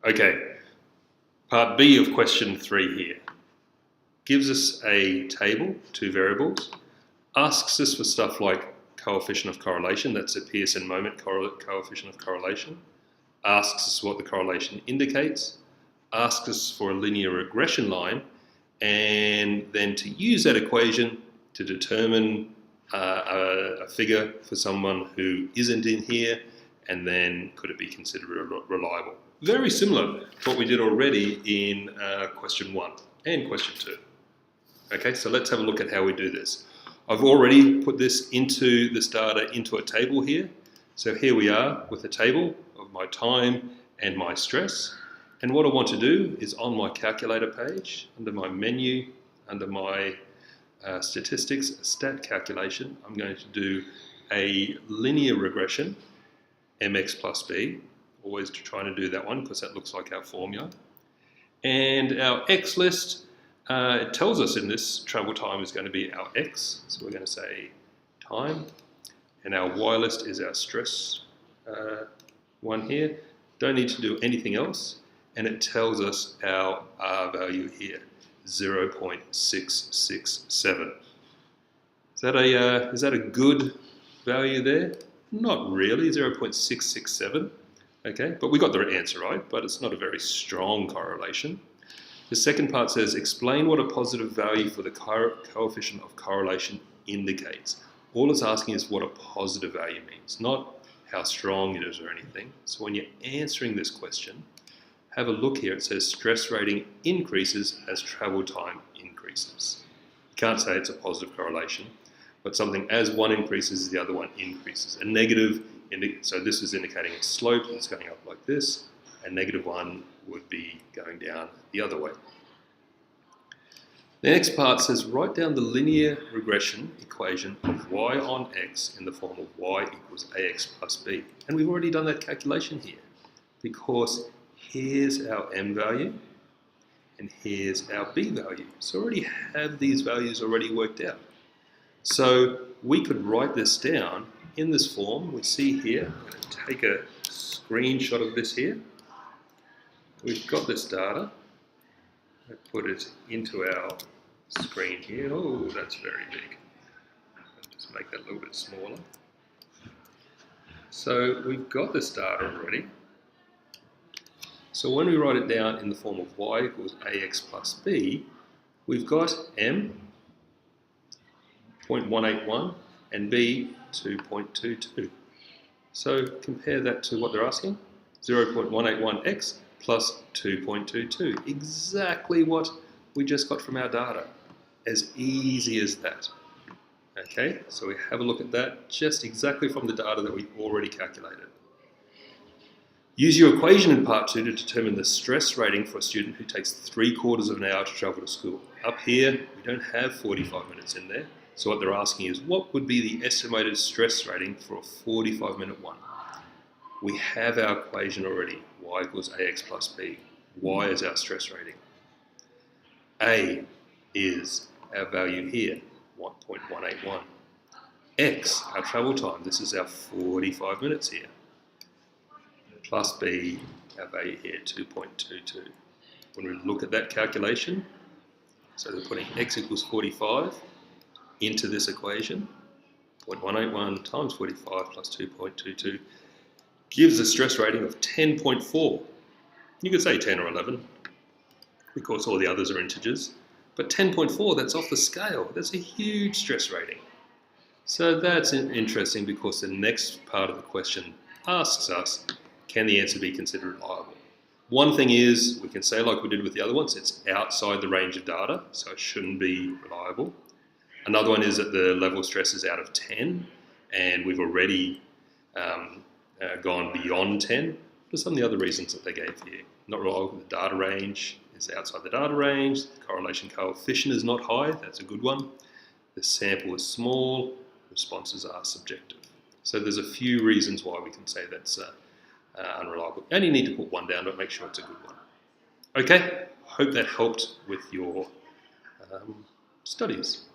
Okay, part B of question 3 here. Gives us a table, 2 variables, asks us for stuff like coefficient of correlation, that's a Pearson moment coefficient of correlation, asks us what the correlation indicates, asks us for a linear regression line, and then to use that equation to determine a figure for someone who isn't in here, and then could it be considered reliable. Very similar to what we did already in question 1 and question 2. Okay, so let's have a look at how we do this. I've already put this data into a table here. So here we are with a table of my time and my stress. And what I want to do is on my calculator page, under my menu, under my statistics, stat calculation, I'm going to do a linear regression, mx plus b, always trying to do that one because that looks like our formula. And our x list, it tells us in this travel time is going to be our x, so we're going to say time, and our y list is our stress one here. Don't need to do anything else, and it tells us our R value here, 0.667. Is that a good value there? Not really, 0.667. Okay, but we got the answer right, but it's not a very strong correlation. The second part says, explain what a positive value for the coefficient of correlation indicates. All it's asking is what a positive value means, not how strong it is or anything. So when you're answering this question, have a look here. It says stress rating increases as travel time increases. You can't say it's a positive correlation, but something as one increases, the other one increases. A negative, so this is indicating a slope that's going up like this. A negative one would be going down the other way. The next part says write down the linear regression equation of y on x in the form of y equals ax plus b. And we've already done that calculation here because here's our m value and here's our b value. So we already have these values already worked out. So we could write this down in this form. We see here, I'm going to take a screenshot of this here. We've got this data. I put it into our screen here. Oh, that's very big. I'll just make that a little bit smaller. So we've got this data already. So when we write it down in the form of y equals ax plus b, we've got m, 0.181, and b, 2.22. So compare that to what they're asking, 0.181x plus 2.22, exactly what we just got from our data. As easy as that. Okay, so we have a look at that just exactly from the data that we've already calculated. Use your equation in part 2 to determine the stress rating for a student who takes 3/4 of an hour to travel to school. Up here, we don't have 45 minutes in there. So what they're asking is, what would be the estimated stress rating for a 45-minute one? We have our equation already, y equals ax plus b. Y is our stress rating. A is our value here, 1.181. X, our travel time, this is our 45 minutes here. Plus B, our value here, 2.22. When we look at that calculation, so they're putting x equals 45 into this equation, 0.181 times 45 plus 2.22 gives a stress rating of 10.4. You could say 10 or 11, because all the others are integers. But 10.4, that's off the scale. That's a huge stress rating. So that's interesting because the next part of the question asks us, can the answer be considered reliable? One thing is, we can say like we did with the other ones, it's outside the range of data, so it shouldn't be reliable. Another one is that the level of stress is out of 10, and we've already gone beyond 10 for some of the other reasons that they gave here. Not reliable, the data range is outside the data range, the correlation coefficient is not high, that's a good one. The sample is small, responses are subjective. So there's a few reasons why we can say that's unreliable. You only need to put one down, but make sure it's a good one. Okay, hope that helped with your studies.